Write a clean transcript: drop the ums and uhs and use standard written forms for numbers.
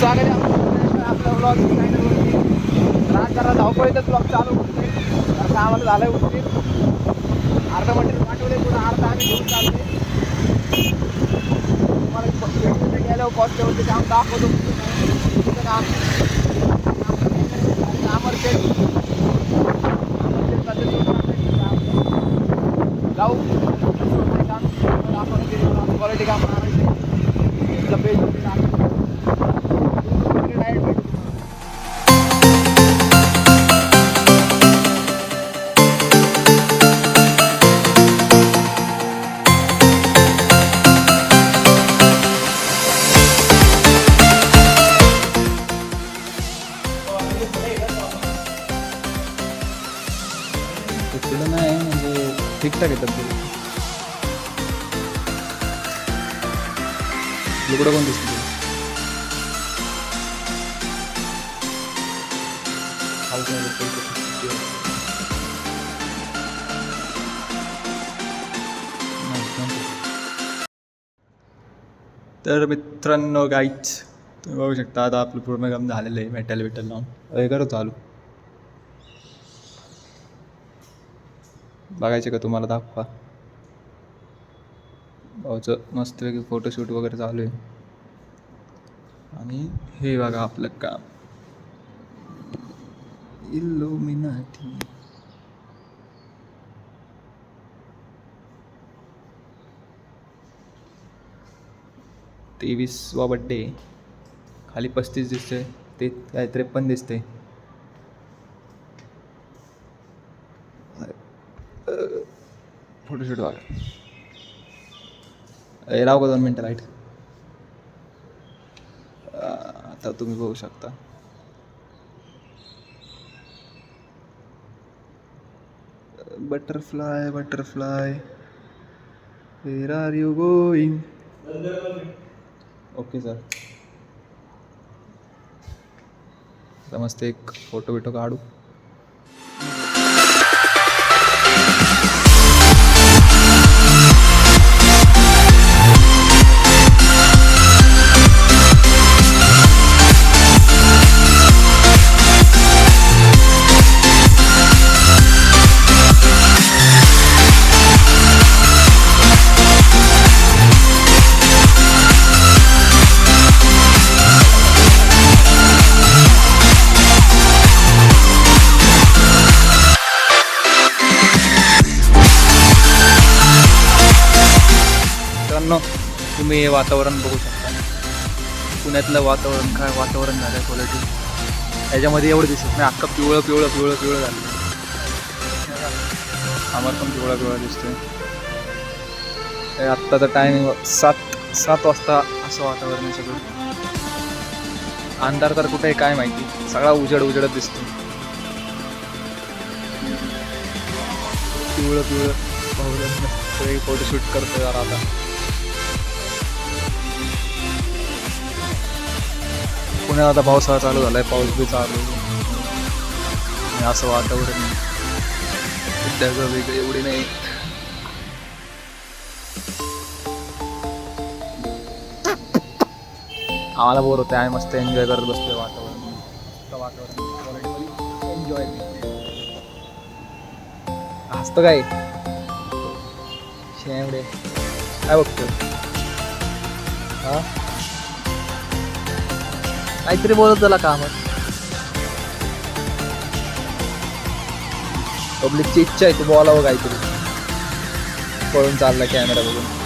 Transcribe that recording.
स्वागत आहे आपल्या ब्लॉग चॅनलवरती. तर आज जरा धावपळीतच ब्लॉग चालू होते. तर आम्हाला झालं आहे उशीर. अर्धा मटेरियल पाठवले, पुन्हा अर्धा आम्ही घेऊन चालते. तुम्हाला गेल्यावर पॉस्टवरती काम दाखवतो. तिथं काम जाऊ काम दाखवून क्वालिटी काम करायचं पेजवरती टाकतो. तुला नाही म्हणजे ठीकठाक येतात ते लुकडं कोण दिसतं तर मित्रांनो गाईच तुम्ही बघू शकता आता आपलं पूर्ण काम झालेलं आहे. मेटल लावून हे करू चालू बघायचे का तुम्हाला दाखवा. भाऊचं मस्तपैकी फोटोशूट वगैरे चालू आहे. आणि हे बघा आपलं काम इल्युमिनाटी. तेवीसवा बड्डे. खाली 35 दिसतंय, ते काय 53 दिसतंय. फोटोशूट बघा. राव का 2 मिनटं लाईट. आता तुम्ही बघू शकता. Butterfly butterfly where are you going. Okay sir. मस्त एक फोटो बिटो काढू. तुम्ही हे वातावरण बघू शकता. पुण्यातलं वातावरण काय वातावरण झालं आहे. क्वालिटी याच्यामध्ये एवढं दिसत नाही. अख्खं पिवळं पिवळं पिवळं पिवळं झालं. आम्हाला पण पिवळा दिसतोय. आत्ताचा टायमिंग 7 वाजता असं वातावरण आहे सगळं. अंधार तर कुठे आहे काय माहिती. सगळा उजेडच दिसतो. पिवळं पिवळं पाहू. फोटोशूट करतो जरा आता. पुण्यात आता पावसाळा चालू झाला आहे. पाऊस बी चालू आणि असं वातावरण त्याचं वेगळं एवढी नाही. आम्हाला बोर होते. आम्ही मस्त एन्जॉय करत बसतोय वातावरण. एन्जॉय हसतं काय शेवडे काय बघतोय. हा काहीतरी बोलत झाला का. पब्लिकची इच्छा आहे तू बोलावं काहीतरी. पळून चालला कॅमेरा बघून.